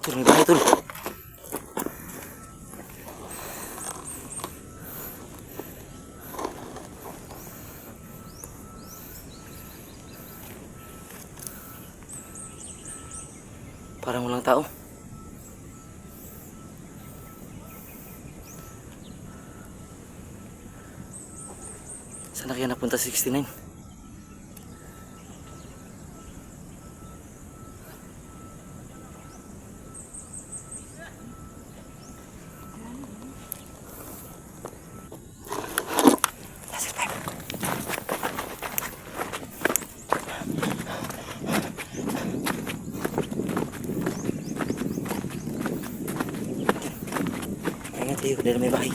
Tol, may bahay tol. Parang walang tao. Saan na kaya napunta 69? Ingat tayo dahil may bahay.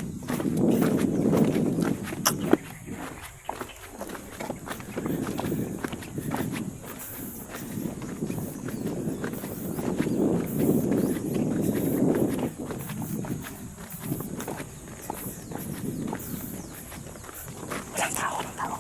Walang tao, walang tao.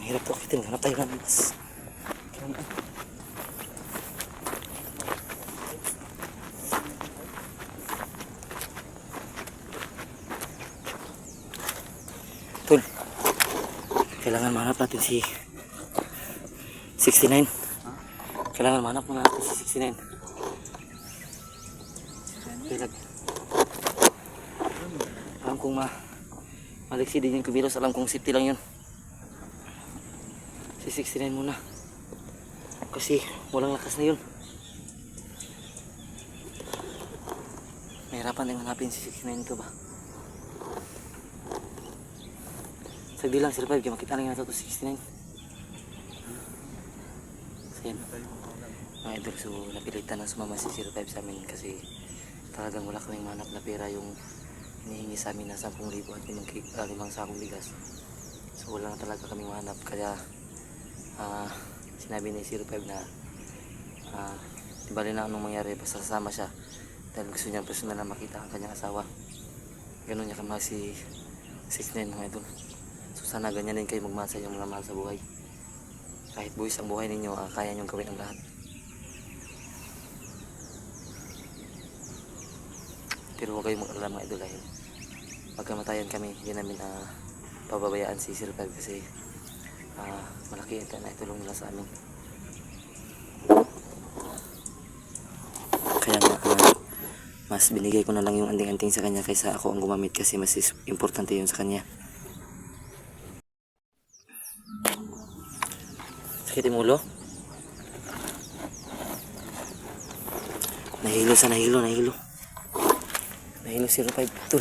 Hirap to akitin, hanap tayo ng mas. Tol, kailangan mahanap natin si 69. Kailangan mahanap muna natin si 69. Kailag. Alam kong maliksi din yung kumilos, alam kong safety lang yun. Si 69 muna kasi walang lakas na yun. Mahirapan din hanapin si 69 ito ba. Sagdi lang sila 5 kaya makita lang natin ito 69. So yan mga idol, so napilitan na sumama si 05 sa amin kasi talagang wala kaming manap na pera. Yung hinihingi sa amin na 10,000 at 5 sakong bigas, so wala na talaga kaming manap. Kaya sinabi ni 05 na di bali na anong mangyari basta sasama siya dahil gusto niya personal na makita ang kanyang asawa. Ganun niya kamahal si 69 mga idol. So sana ganyan din kayo magmahal sa inyong mga mahal sa buhay. Kahit buwis ang buhay ninyo, kaya niyong gawin ang lahat. Pero huwag kayong mag-alala mga idol dahil pagkamatayan kami hindi namin pababayaan si 05 kasi malaki ito na itulong nila sa amin. Kaya mas binigay ko na lang yung anding-anding sa kanya kaysa ako ang gumamit kasi mas importante yun sa kanya. Sakit yung ulo? Nahilo sa nahilo. Nahilo 05 tol.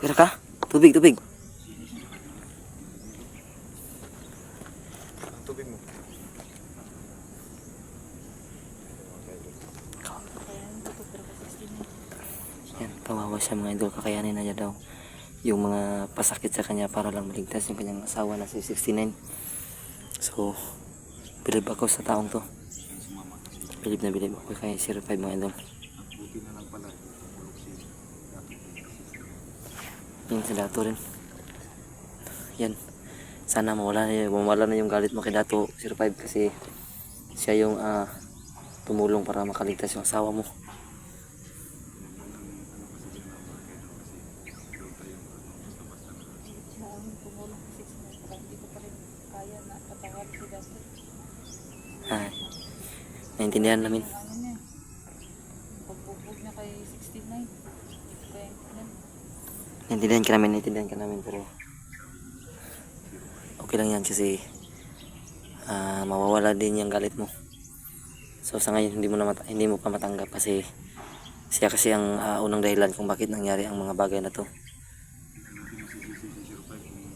Pera ka? Tubig. Tubig mo. Yan, kawawa siya mga idol. Kakayanin na niya daw yung mga pasakit sa kanya para lang maligtas yung kanyang asawa na si 69. So, bilib ako sa taong to. Bilib na bilib ako kay 05 mga idol. Buti na lang pala. Yan sa dato rin. Yan. Sana mawala na yung galit mo kay Dato 05 kasi siya yung tumulong para makaligtas yung asawa mo. Naintindihan namin. Pagbubog niya kay 69. Naintindihan ka namin pero okay lang yan kasi mawawala din yung galit mo. So sa ngayon hindi mo pa matanggap kasi siya kasi ang unang dahilan kung bakit nangyari ang mga bagay na to.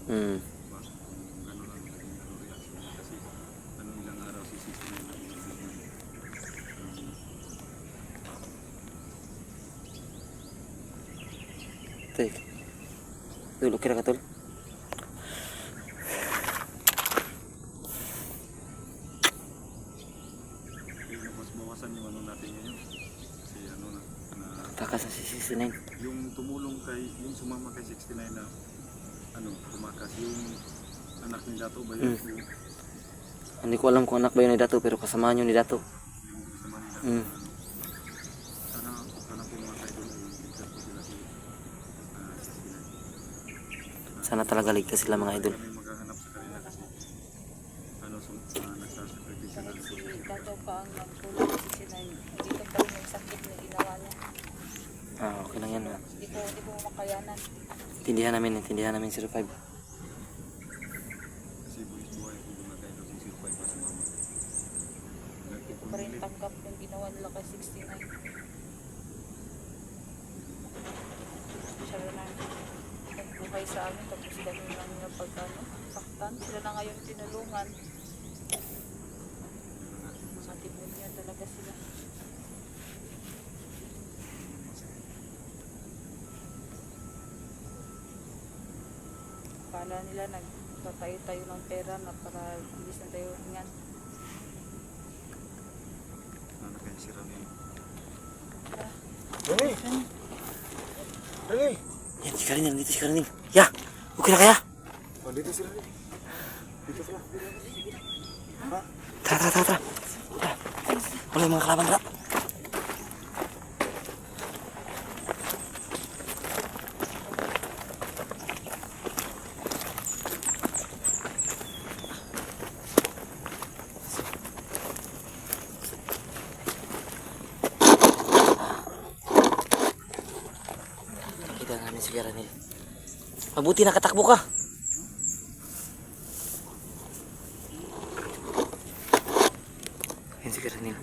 Hmm. Diba? Kung ano lang naging reaction niya. Kasi ilang araw si 69 na pinag-treatment. Tol. Tol, okay ra ka tol? Yung mas mawasan yung ano natin ngayon. Kasi ano na Takas na si 69. yung tumulong yung sumama kay 69 na tumakas yung anak ni Dato ba yun? Hindi ko alam kung anak ba yun ni Dato, pero kasamahan yun ni Dato. Yung kasama ni Dato. Hmm. Sana po mga kaidol ay ligtas po sila si 69. Sana talaga ligtas sila mga idol. Kami maghahanap sa kanila kasi nagsasakripisyo Kahit na. si Dato pa ang nagtulong kasi sila, hindi ko pa rin yung sakit na ginawa niya. Ah, okay lang yan. Hindi ko makayanan. Intindihan namin 05. Kasi buhay po mga kaidol si 05 pa sumama. Hindi ko pa rin tanggap yung ginawa nila kay 69. Siya na nagbuhay sa amin, tapos sila nang saktan. Sila na ngayon tinulungan. Mga demonyo talaga sila. Kala nila nagtatayo-tayo ng pera na para bilis na tayo hingan. Ano kayo si Ramil? Dali! Dali! Yan, si Karinil, dito si Karinil. Ya! Okay na kaya? Oh, dito sila. Dito sila. Tara. Wala yung mga kalaban na. Nakita namin si Karinil. Mabuti nakatakbo ka. Yan si Karinil.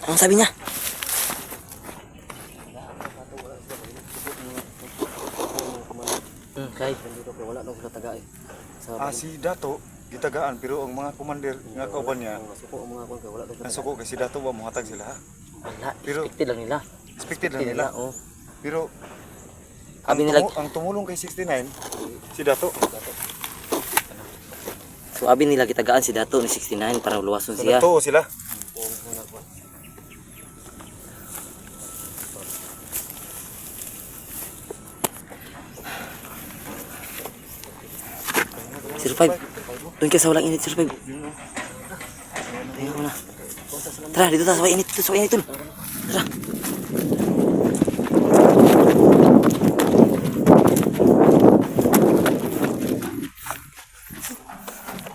Anong sabi niya? Kahit nandito pero wala daw sila taga eh. Si Dato, gitagaan, pero ang mga commander nga kauban niya, Suko ang mga kon wala daw sila. nasuko kay si Dato ba muhatag sila ha? Wala, Pero- expected lang nila. Expected lang nila. Oh. Pero Sabi nila, ang tumulong kay 69, si Dato. so abi nila kitagaan si Dato ni 69 para luwason So siya. nagtuo sila. Zero 05. Doon ka sa walang init 05. Ayun ko na. Tara, dito tayo sa walang init. Dito sa walang init dun. Tara.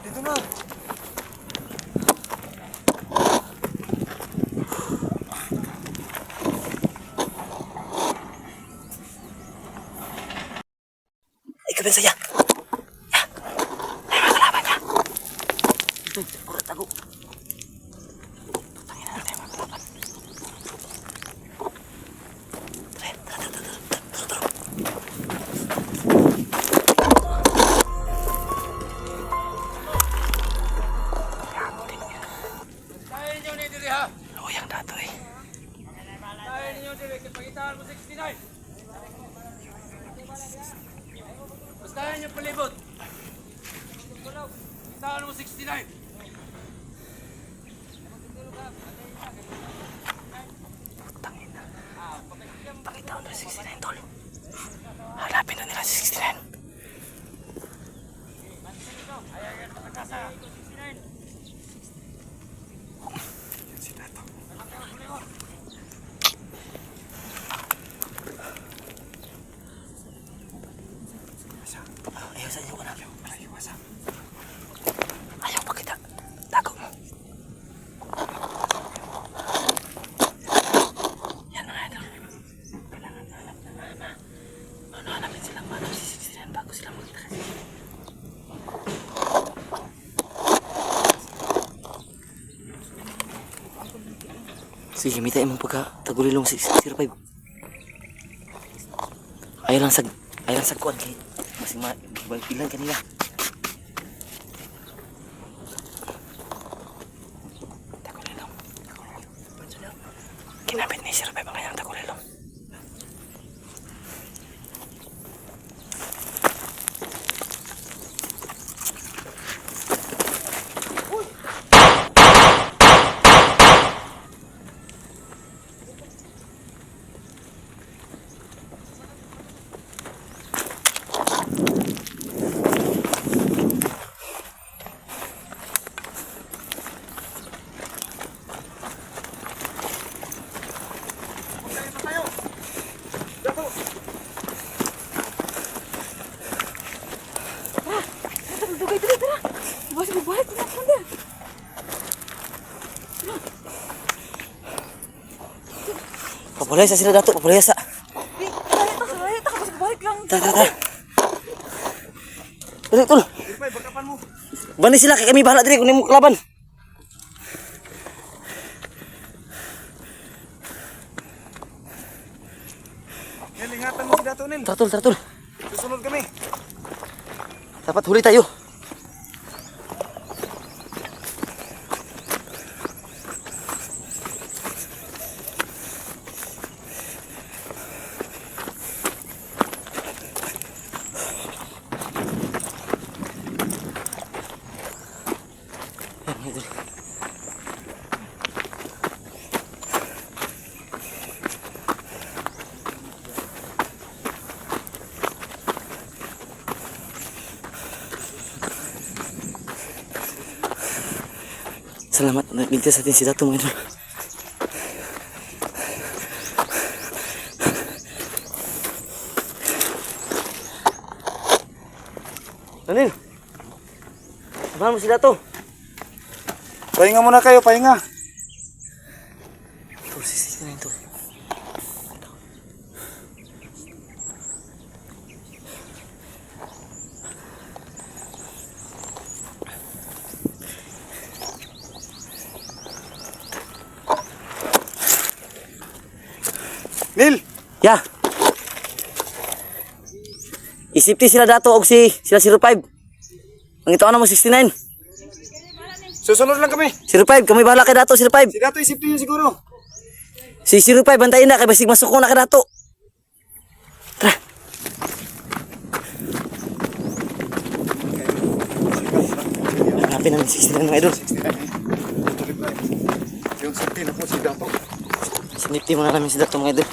Dito na. Ikaw ba saya? Ya. Ay, mga kalaban niya. Kurang tago. Tutangin na natin mga kalaban. Tara. Loyang Dato eh. Bastahan niyo palibot. Bastahan mo 69. Tangin na. Pakita ko na 69 tol. Hanapin na nila si 69. Si Dato. Ayaw sa inyo ko na. Ayaw pakita. Tago mo. Yan mga idol. Kailangan hanap na mama. Hanapin silang mama si 69 bago sila magkita kasi. Sige, mitain mo pagka tagulilong si 05. Ayaw lang sa Ay, nasa kuwan kay. Masing ilan kanila. Takulilong. Kinabit ni Sir Pepe ang kanyang takulilong. Dugay, dugay, tara. Bukas bubuhay, tinapanda. Papulay sa sila dato, papulay sa. Raya ta, bukas bubuhay lang. Tara. Dali, tol. Bani sila, kaya kami bahala diri kung mo kalaban. Nel, ingatan mo si Dato, Nel. Tara, tol. Susunod kami. Dapat huli tayo. Yan, idol. Salamat, nagligtas natin si Dato mga idol. Nanin, samahan mo si Dato. Pahinga muna kayo, pahinga. Tol, sisisi na yun, tol. Nel, Ya. Isipti sila Dato og sila 05. Ang ito mo 69. susunod lang kami. 05, kami bahala kay Dato 05. Si Dato isip niyo siguro. Si 05 bantayin na kay basig masukong na kay Dato. Tara. Hanapin namin 69 mga idol. 69. Yung sakti na po si Dato. Sinipti muna namin si Dato mga idol.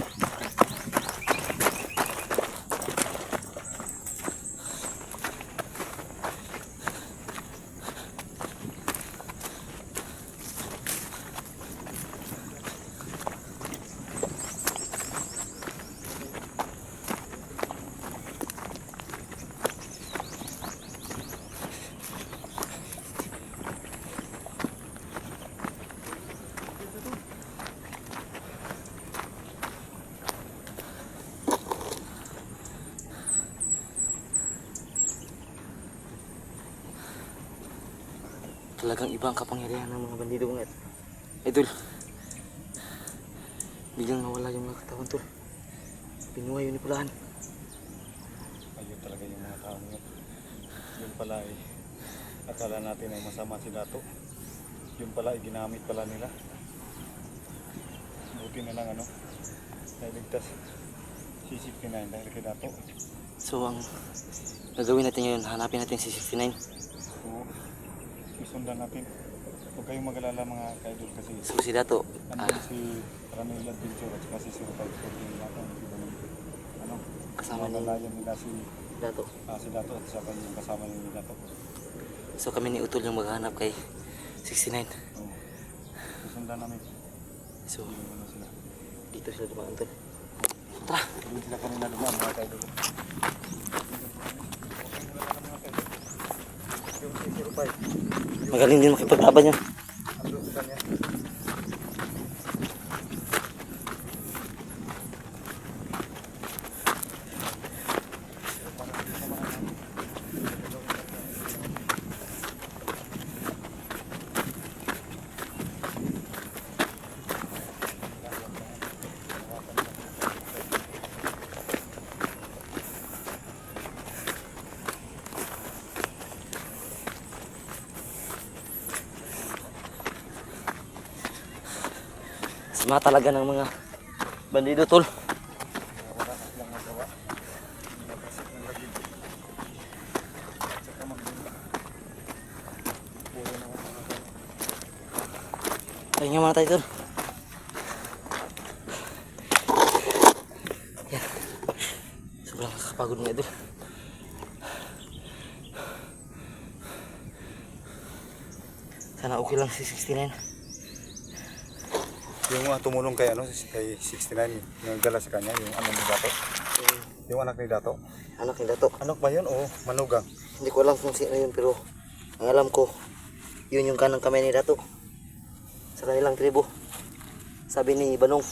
Talagang iba ang kapangyarihan ng mga bandido mga idol. Biglang nawala yung mga katawan, tol. Pinuhay yun ni Pulahan. Ayun talaga yung mga tao ngayon. Yun pala eh. Akala natin ay masama si Dato. Yun pala ay ginamit pala nila. Buti na lang ano. Nailigtas si 69 dahil kay Dato. So ang gagawin natin ngayon, hanapin natin si 69. Oo. Susundan natin. Huwag kayong mag-alala mga kaidol kasi So si Dato, andun si Ramil Adventure at saka si Survive for the lahat ng ano, kasama ni malalayan nila si Dato. si Dato at saka yung kasama ni Dato. So kami ni Utol yung maghahanap kay 69. Oo. Susundan namin. So Yung ano sila. dito sila dumaan, tol. Doon sila kanina dumaan mga kaidol. Yung si 05. Magaling din makipaglaban yan. Andun sa kanya. Sama talaga ng mga bandido, tol. Wala na silang magawa. Napasok ng lagid. At saka magdula. Puro na mga ganun. Pahinga muna tayo, tol. Yan. Sobrang nakakapagod mga idol. Sana okay lang si 69. Yung tumulong kay kay 69, yung nagdala sa kanya, yung ano ni Dato. Yung anak ni Dato. Anak ni Dato. Anak ba yun o manugang? Hindi ko alam kung sino yun, pero ang alam ko, yun yung kanang kamay ni Dato sa kanilang tribo. Sabi ni Banong.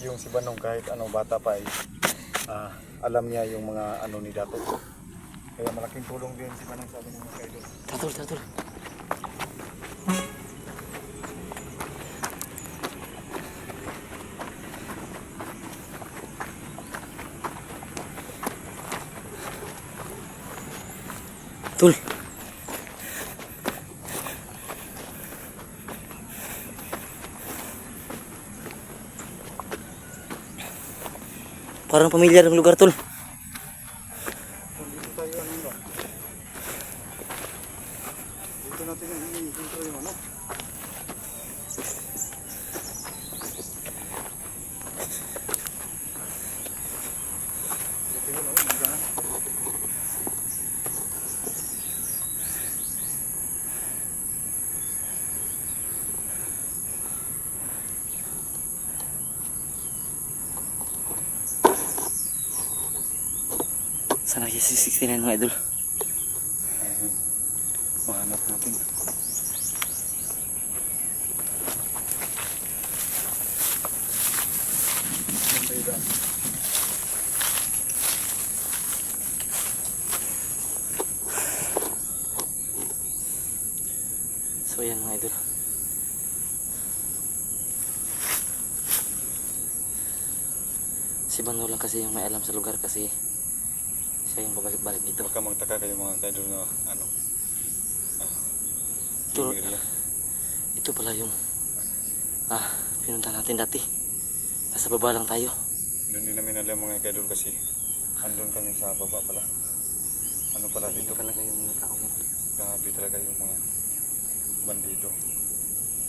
Yung si Banong kahit ano bata pa ay alam niya yung mga ano ni Dato. Kaya malaking tulong din si Banong, sabi ng mga kaidol. Tatol, tatol. Tul. Parang pamilyar ng lugar, tol. Dito tayo ano ba? Dito natin yung dito yung ano. Dito yun oh, magana. Sana si 69 mga idol. Mahanap natin. Bantay daan. So yan mga idol. Si Bano lang kasi yung may alam sa lugar kasi siya yung babalik-balik dito. Baka magtaka kayo mga kaidol na ano. Ito, Yung area. ito pala yung pinunta natin dati. Nasa baba lang tayo. Doon din namin alam mga kaidol kasi andun kami sa baba pala. Ano pala dito? talaga yung taong Grabe talaga yung mga bandido.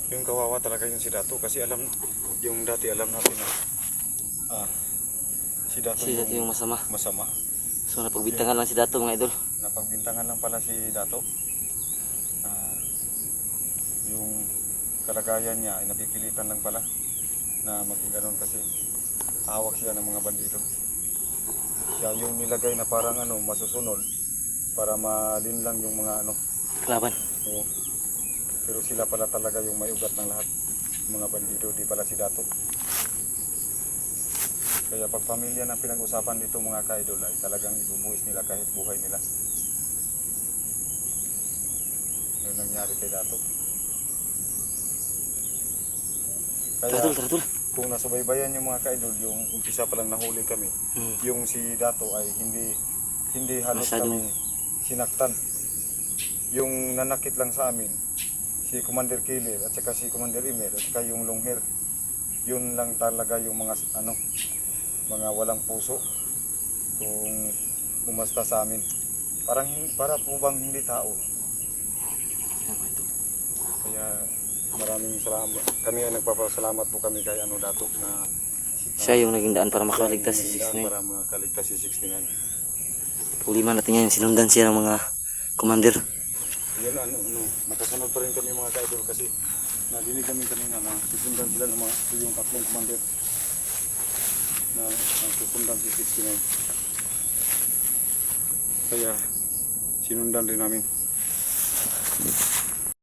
Yung kawawa talaga yung si Dato kasi alam yung dati alam natin na si Dato si Dato yung masama. masama. So napagbintangan lang si Dato mga idol. Napagbintangan lang pala si Dato. Yung kalagayan niya ay napipilitan lang pala na maging ganun kasi hawak siya ng mga bandido. Siya yung nilagay na parang ano masusunod para malinlang yung mga ano. Laban. Oo. Pero sila pala talaga yung may ugat ng lahat. Mga bandido, di pala si Dato. Kaya pag pamilya na pinag-usapan dito mga kaidol ay talagang ibubuhis nila kahit buhay nila. Yung nangyari kay Dato. Kaya Tatol, tatol. kung nasubaybayan yung mga kaidol, yung umpisa pa lang nahuli kami, yung si Dato ay hindi halos Masyadong- kami sinaktan. Yung nanakit lang sa amin, si Commander Kilir at saka si Commander Imer at saka yung long hair. Yun lang talaga yung mga ano, mga walang puso kung umasta sa amin. Para po bang hindi tao. Yan, mga idol. Kaya maraming salamat. Kami ay nagpapasalamat po kami kay ano Dato na Siya yung naging daan para makaligtas si Daan 69. para makaligtas si 69. Puliman natin yan. Sinundan siya ng mga commander. Yan ano, nakasunod pa rin kami mga kaidol kasi nadinig kami kanina na susundan sila ng mga yung tatlong commander na susundan si 69. Kaya sinundan rin namin.